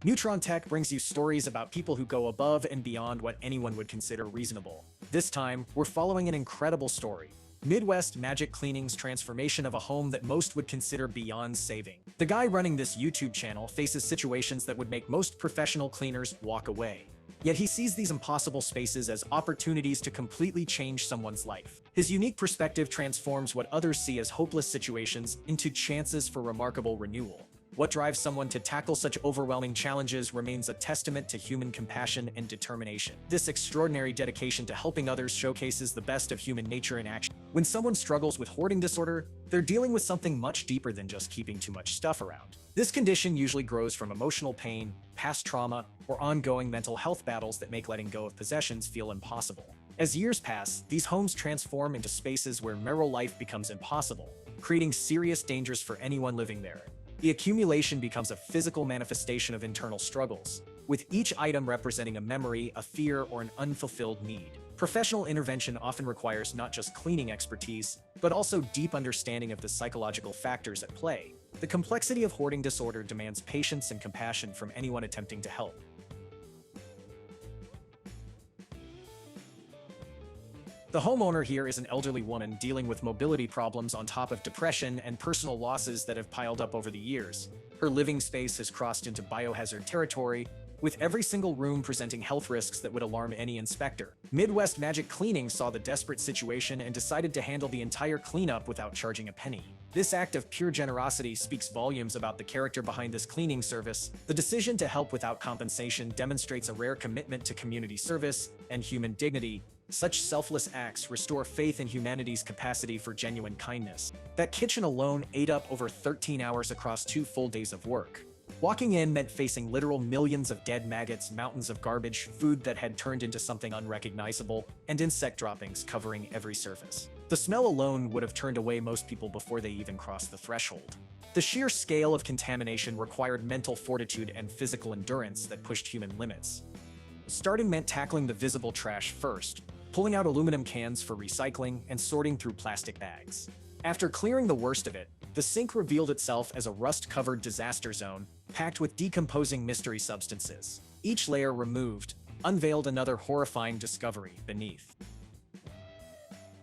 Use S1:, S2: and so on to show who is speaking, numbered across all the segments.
S1: Neutron Tech brings you stories about people who go above and beyond what anyone would consider reasonable. This time, we're following an incredible story. Midwest Magic Cleaning's transformation of a home that most would consider beyond saving. The guy running this YouTube channel faces situations that would make most professional cleaners walk away. Yet he sees these impossible spaces as opportunities to completely change someone's life. His unique perspective transforms what others see as hopeless situations into chances for remarkable renewal. What drives someone to tackle such overwhelming challenges remains a testament to human compassion and determination. This extraordinary dedication to helping others showcases the best of human nature in action. When someone struggles with hoarding disorder, they're dealing with something much deeper than just keeping too much stuff around. This condition usually grows from emotional pain, past trauma, or ongoing mental health battles that make letting go of possessions feel impossible. As years pass, these homes transform into spaces where mere life becomes impossible, creating serious dangers for anyone living there. The accumulation becomes a physical manifestation of internal struggles, with each item representing a memory, a fear, or an unfulfilled need. Professional intervention often requires not just cleaning expertise, but also deep understanding of the psychological factors at play. The complexity of hoarding disorder demands patience and compassion from anyone attempting to help. The homeowner here is an elderly woman dealing with mobility problems on top of depression and personal losses that have piled up over the years. Her living space has crossed into biohazard territory, with every single room presenting health risks that would alarm any inspector. Midwest Magic Cleaning saw the desperate situation and decided to handle the entire cleanup without charging a penny. This act of pure generosity speaks volumes about the character behind this cleaning service. The decision to help without compensation demonstrates a rare commitment to community service and human dignity. Such selfless acts restore faith in humanity's capacity for genuine kindness. That kitchen alone ate up over 13 hours across 2 full days of work. Walking in meant facing literal millions of dead maggots, mountains of garbage, food that had turned into something unrecognizable, and insect droppings covering every surface. The smell alone would have turned away most people before they even crossed the threshold. The sheer scale of contamination required mental fortitude and physical endurance that pushed human limits. Starting meant tackling the visible trash first, pulling out aluminum cans for recycling and sorting through plastic bags. After clearing the worst of it, the sink revealed itself as a rust-covered disaster zone, packed with decomposing mystery substances. Each layer removed unveiled another horrifying discovery beneath.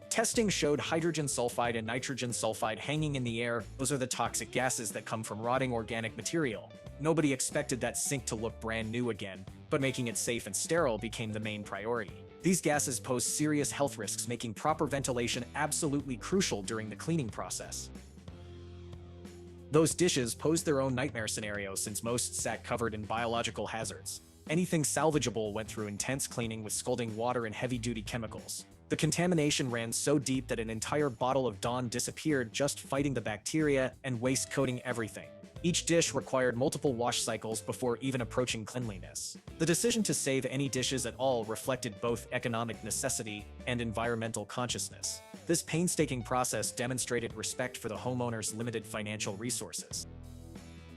S1: Testing showed hydrogen sulfide and nitrogen sulfide hanging in the air. Those are the toxic gases that come from rotting organic material. Nobody expected that sink to look brand new again, but making it safe and sterile became the main priority. These gases pose serious health risks, making proper ventilation absolutely crucial during the cleaning process. Those dishes posed their own nightmare scenario since most sat covered in biological hazards. Anything salvageable went through intense cleaning with scalding water and heavy-duty chemicals. The contamination ran so deep that an entire bottle of Dawn disappeared just fighting the bacteria and waste coating everything. Each dish required multiple wash cycles before even approaching cleanliness. The decision to save any dishes at all reflected both economic necessity and environmental consciousness. This painstaking process demonstrated respect for the homeowner's limited financial resources.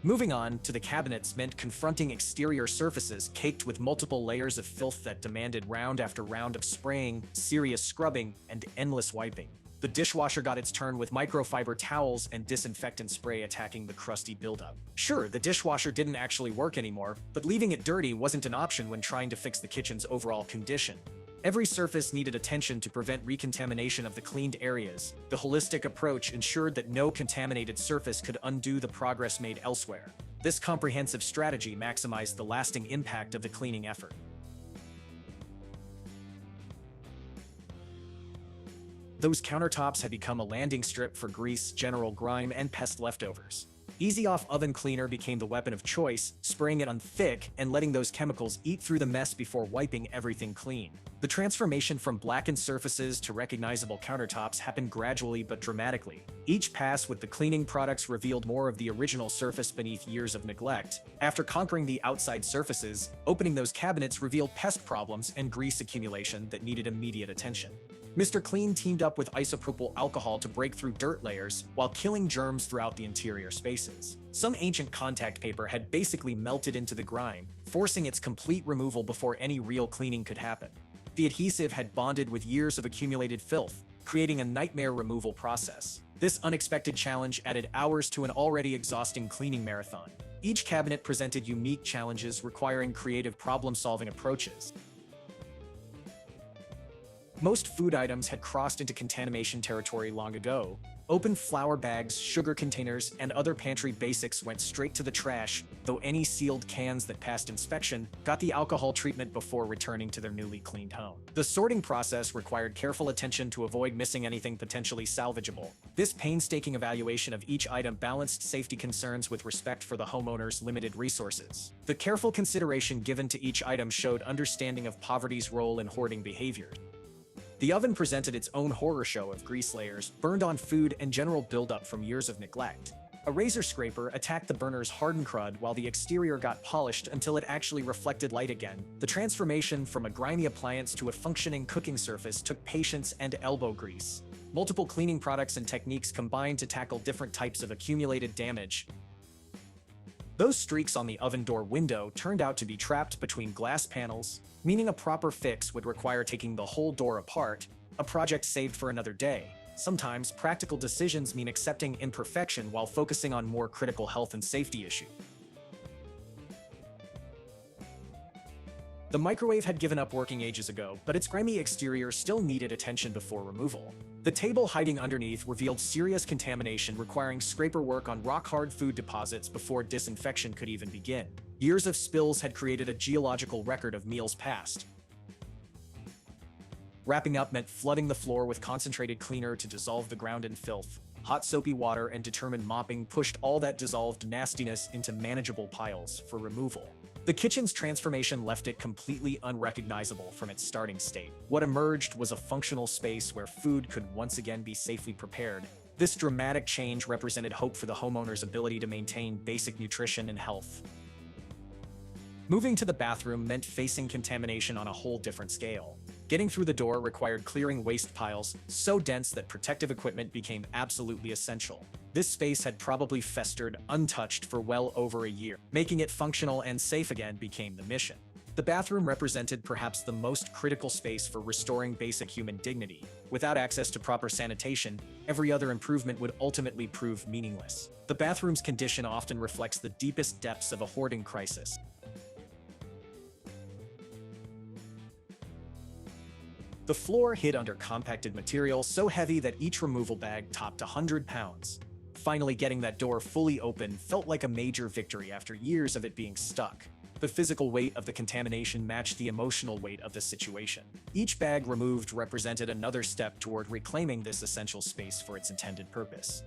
S1: Moving on to the cabinets meant confronting exterior surfaces caked with multiple layers of filth that demanded round after round of spraying, serious scrubbing, and endless wiping. The dishwasher got its turn with microfiber towels and disinfectant spray attacking the crusty buildup. Sure, the dishwasher didn't actually work anymore, but leaving it dirty wasn't an option when trying to fix the kitchen's overall condition. Every surface needed attention to prevent recontamination of the cleaned areas. The holistic approach ensured that no contaminated surface could undo the progress made elsewhere. This comprehensive strategy maximized the lasting impact of the cleaning effort. Those countertops had become a landing strip for grease, general grime, and pest leftovers. Easy Off oven cleaner became the weapon of choice, spraying it on thick and letting those chemicals eat through the mess before wiping everything clean. The transformation from blackened surfaces to recognizable countertops happened gradually but dramatically. Each pass with the cleaning products revealed more of the original surface beneath years of neglect. After conquering the outside surfaces, opening those cabinets revealed pest problems and grease accumulation that needed immediate attention. Mr. Clean teamed up with isopropyl alcohol to break through dirt layers while killing germs throughout the interior spaces. Some ancient contact paper had basically melted into the grime, forcing its complete removal before any real cleaning could happen. The adhesive had bonded with years of accumulated filth, creating a nightmare removal process. This unexpected challenge added hours to an already exhausting cleaning marathon. Each cabinet presented unique challenges requiring creative problem-solving approaches. Most food items had crossed into contamination territory long ago. Open flour bags, sugar containers, and other pantry basics went straight to the trash, though any sealed cans that passed inspection got the alcohol treatment before returning to their newly cleaned home. The sorting process required careful attention to avoid missing anything potentially salvageable. This painstaking evaluation of each item balanced safety concerns with respect for the homeowner's limited resources. The careful consideration given to each item showed understanding of poverty's role in hoarding behavior. The oven presented its own horror show of grease layers, burned on food, and general buildup from years of neglect. A razor scraper attacked the burner's hardened crud while the exterior got polished until it actually reflected light again. The transformation from a grimy appliance to a functioning cooking surface took patience and elbow grease. Multiple cleaning products and techniques combined to tackle different types of accumulated damage. Those streaks on the oven door window turned out to be trapped between glass panels, meaning a proper fix would require taking the whole door apart, a project saved for another day. Sometimes, practical decisions mean accepting imperfection while focusing on more critical health and safety issues. The microwave had given up working ages ago, but its grimy exterior still needed attention before removal. The table hiding underneath revealed serious contamination requiring scraper work on rock-hard food deposits before disinfection could even begin. Years of spills had created a geological record of meals past. Wrapping up meant flooding the floor with concentrated cleaner to dissolve the ground in filth. Hot soapy water and determined mopping pushed all that dissolved nastiness into manageable piles for removal. The kitchen's transformation left it completely unrecognizable from its starting state. What emerged was a functional space where food could once again be safely prepared. This dramatic change represented hope for the homeowner's ability to maintain basic nutrition and health. Moving to the bathroom meant facing contamination on a whole different scale. Getting through the door required clearing waste piles so dense that protective equipment became absolutely essential. This space had probably festered untouched for well over a year. Making it functional and safe again became the mission. The bathroom represented perhaps the most critical space for restoring basic human dignity. Without access to proper sanitation, every other improvement would ultimately prove meaningless. The bathroom's condition often reflects the deepest depths of a hoarding crisis. The floor hid under compacted material so heavy that each removal bag topped 100 pounds. Finally getting that door fully open felt like a major victory after years of it being stuck. The physical weight of the contamination matched the emotional weight of the situation. Each bag removed represented another step toward reclaiming this essential space for its intended purpose.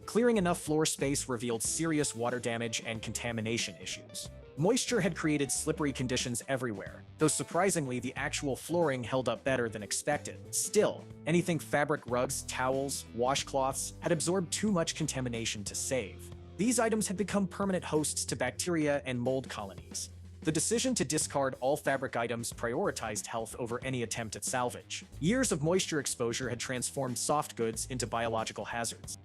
S1: Clearing enough floor space revealed serious water damage and contamination issues. Moisture had created slippery conditions everywhere, though surprisingly the actual flooring held up better than expected. Still, anything fabric rugs, towels, washcloths had absorbed too much contamination to save. These items had become permanent hosts to bacteria and mold colonies. The decision to discard all fabric items prioritized health over any attempt at salvage. Years of moisture exposure had transformed soft goods into biological hazards.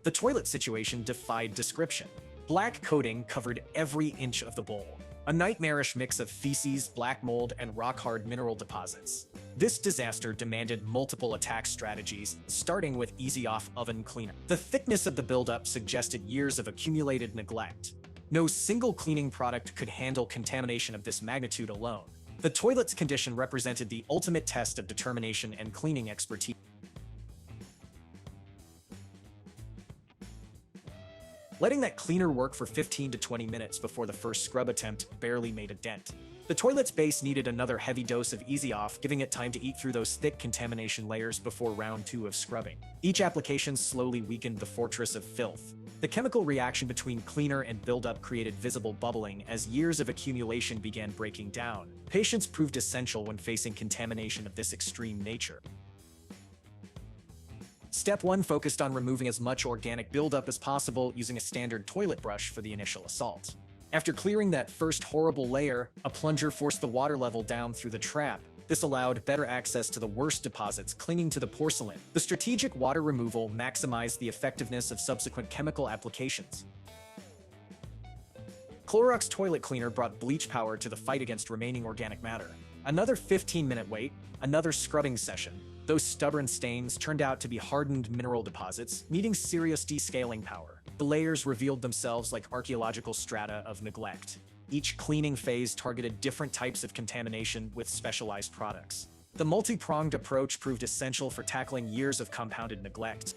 S1: The toilet situation defied description. Black coating covered every inch of the bowl, a nightmarish mix of feces, black mold, and rock-hard mineral deposits. This disaster demanded multiple attack strategies, starting with easy-off oven cleaner. The thickness of the buildup suggested years of accumulated neglect. No single cleaning product could handle contamination of this magnitude alone. The toilet's condition represented the ultimate test of determination and cleaning expertise. Letting that cleaner work for 15 to 20 minutes before the first scrub attempt barely made a dent. The toilet's base needed another heavy dose of easy-off, giving it time to eat through those thick contamination layers before round 2 of scrubbing. Each application slowly weakened the fortress of filth. The chemical reaction between cleaner and buildup created visible bubbling as years of accumulation began breaking down. Patience proved essential when facing contamination of this extreme nature. Step 1 focused on removing as much organic buildup as possible using a standard toilet brush for the initial assault. After clearing that first horrible layer, a plunger forced the water level down through the trap. This allowed better access to the worst deposits clinging to the porcelain. The strategic water removal maximized the effectiveness of subsequent chemical applications. Clorox toilet cleaner brought bleach power to the fight against remaining organic matter. Another 15-minute wait, another scrubbing session, Those stubborn stains turned out to be hardened mineral deposits, needing serious descaling power. The layers revealed themselves like archaeological strata of neglect. Each cleaning phase targeted different types of contamination with specialized products. The multi-pronged approach proved essential for tackling years of compounded neglect.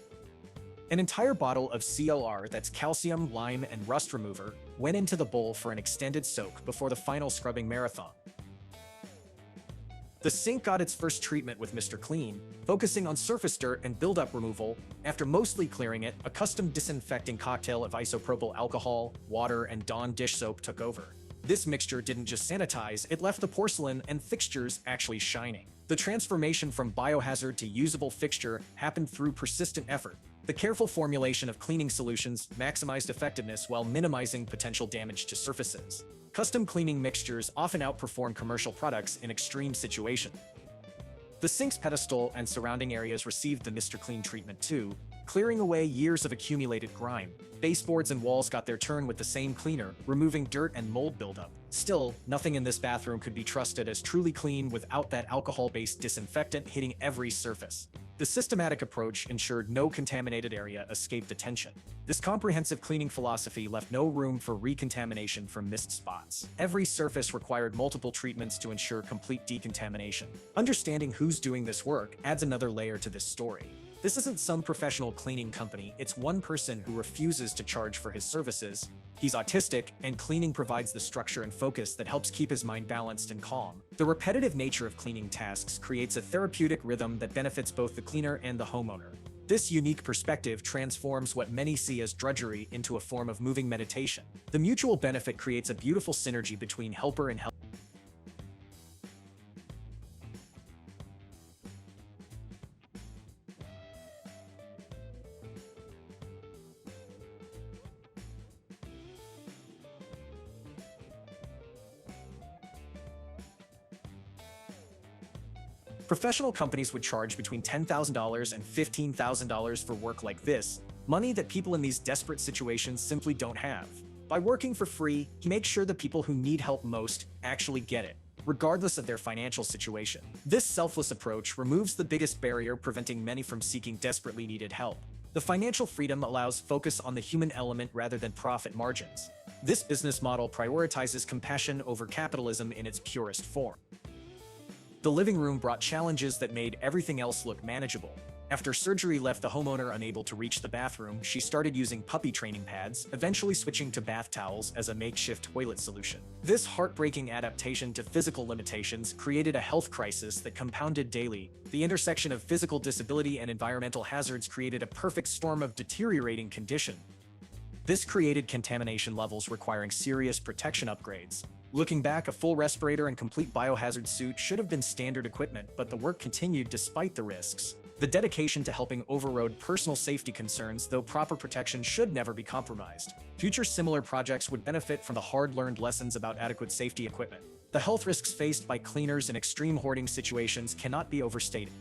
S1: An entire bottle of CLR, that's calcium, lime, and rust remover, went into the bowl for an extended soak before the final scrubbing marathon. The sink got its first treatment with Mr. Clean, focusing on surface dirt and buildup removal. After mostly clearing it, a custom disinfecting cocktail of isopropyl alcohol, water, and Dawn dish soap took over. This mixture didn't just sanitize, it left the porcelain and fixtures actually shining. The transformation from biohazard to usable fixture happened through persistent effort. The careful formulation of cleaning solutions maximized effectiveness while minimizing potential damage to surfaces. Custom cleaning mixtures often outperform commercial products in extreme situations. The sink's pedestal and surrounding areas received the Mr. Clean treatment too, clearing away years of accumulated grime. Baseboards and walls got their turn with the same cleaner, removing dirt and mold buildup. Still, nothing in this bathroom could be trusted as truly clean without that alcohol-based disinfectant hitting every surface. The systematic approach ensured no contaminated area escaped attention. This comprehensive cleaning philosophy left no room for recontamination from missed spots. Every surface required multiple treatments to ensure complete decontamination. Understanding who's doing this work adds another layer to this story. This isn't some professional cleaning company, it's one person who refuses to charge for his services. He's autistic, and cleaning provides the structure and focus that helps keep his mind balanced and calm. The repetitive nature of cleaning tasks creates a therapeutic rhythm that benefits both the cleaner and the homeowner. This unique perspective transforms what many see as drudgery into a form of moving meditation. The mutual benefit creates a beautiful synergy between helper and helper. Professional companies would charge between $10,000 and $15,000 for work like this, money that people in these desperate situations simply don't have. By working for free, he makes sure the people who need help most actually get it, regardless of their financial situation. This selfless approach removes the biggest barrier preventing many from seeking desperately needed help. The financial freedom allows focus on the human element rather than profit margins. This business model prioritizes compassion over capitalism in its purest form. The living room brought challenges that made everything else look manageable. After surgery left the homeowner unable to reach the bathroom, she started using puppy training pads, eventually switching to bath towels as a makeshift toilet solution. This heartbreaking adaptation to physical limitations created a health crisis that compounded daily. The intersection of physical disability and environmental hazards created a perfect storm of deteriorating condition. This created contamination levels requiring serious protection upgrades. Looking back, a full respirator and complete biohazard suit should have been standard equipment, but the work continued despite the risks. The dedication to helping overrode personal safety concerns, though proper protection should never be compromised. Future similar projects would benefit from the hard-learned lessons about adequate safety equipment. The health risks faced by cleaners in extreme hoarding situations cannot be overstated.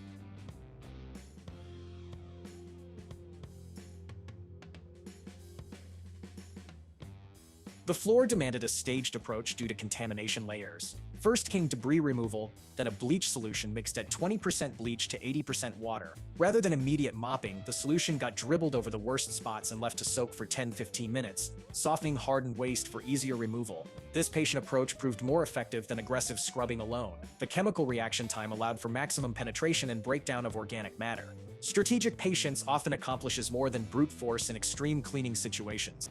S1: The floor demanded a staged approach due to contamination layers. First came debris removal, then a bleach solution mixed at 20% bleach to 80% water. Rather than immediate mopping, the solution got dribbled over the worst spots and left to soak for 10-15 minutes, softening hardened waste for easier removal. This patient approach proved more effective than aggressive scrubbing alone. The chemical reaction time allowed for maximum penetration and breakdown of organic matter. Strategic patience often accomplishes more than brute force in extreme cleaning situations.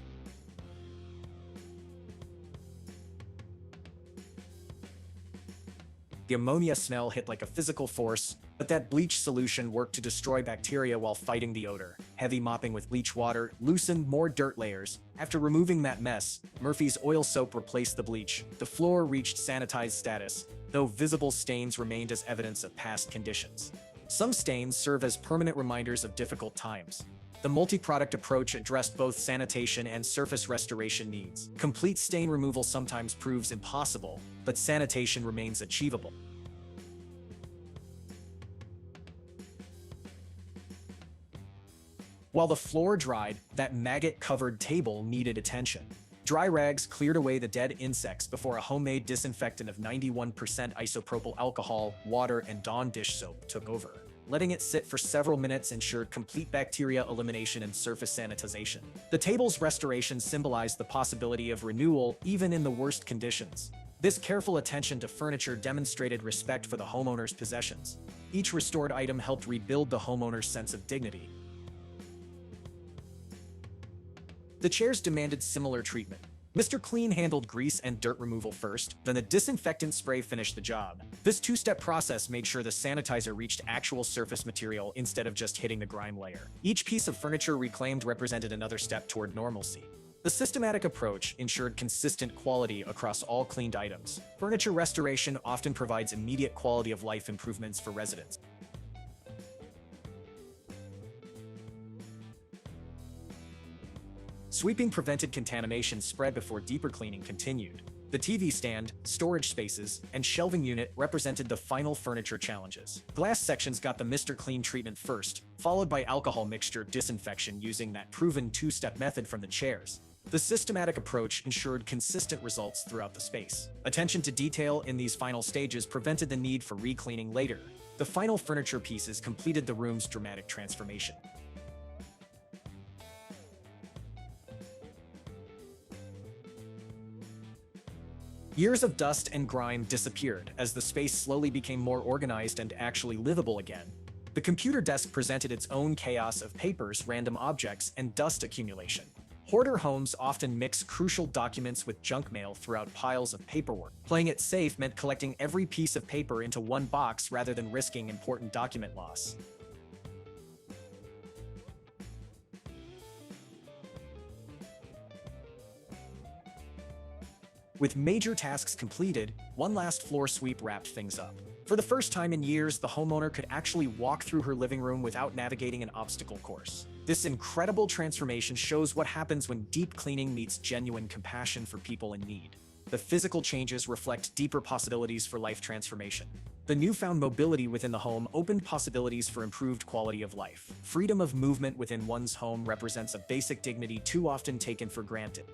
S1: The ammonia smell hit like a physical force, but that bleach solution worked to destroy bacteria while fighting the odor. Heavy mopping with bleach water loosened more dirt layers. After removing that mess, Murphy's oil soap replaced the bleach. The floor reached sanitized status, though visible stains remained as evidence of past conditions. Some stains serve as permanent reminders of difficult times. The multi-product approach addressed both sanitation and surface restoration needs. Complete stain removal sometimes proves impossible, but sanitation remains achievable. While the floor dried, that maggot-covered table needed attention. Dry rags cleared away the dead insects before a homemade disinfectant of 91% isopropyl alcohol, water, and Dawn dish soap took over. Letting it sit for several minutes ensured complete bacteria elimination and surface sanitization. The table's restoration symbolized the possibility of renewal even in the worst conditions. This careful attention to furniture demonstrated respect for the homeowner's possessions. Each restored item helped rebuild the homeowner's sense of dignity. The chairs demanded similar treatment. Mr. Clean handled grease and dirt removal first, then the disinfectant spray finished the job. This two-step process made sure the sanitizer reached actual surface material instead of just hitting the grime layer. Each piece of furniture reclaimed represented another step toward normalcy. The systematic approach ensured consistent quality across all cleaned items. Furniture restoration often provides immediate quality of life improvements for residents. Sweeping prevented contamination spread before deeper cleaning continued. The TV stand, storage spaces, and shelving unit represented the final furniture challenges. Glass sections got the Mr. Clean treatment first, followed by alcohol mixture disinfection using that proven two-step method from the chairs. The systematic approach ensured consistent results throughout the space. Attention to detail in these final stages prevented the need for re-cleaning later. The final furniture pieces completed the room's dramatic transformation. Years of dust and grime disappeared as the space slowly became more organized and actually livable again. The computer desk presented its own chaos of papers, random objects, and dust accumulation. Hoarder homes often mix crucial documents with junk mail throughout piles of paperwork. Playing it safe meant collecting every piece of paper into one box rather than risking important document loss. With major tasks completed, one last floor sweep wrapped things up. For the first time in years, the homeowner could actually walk through her living room without navigating an obstacle course. This incredible transformation shows what happens when deep cleaning meets genuine compassion for people in need. The physical changes reflect deeper possibilities for life transformation. The newfound mobility within the home opened possibilities for improved quality of life. Freedom of movement within one's home represents a basic dignity too often taken for granted.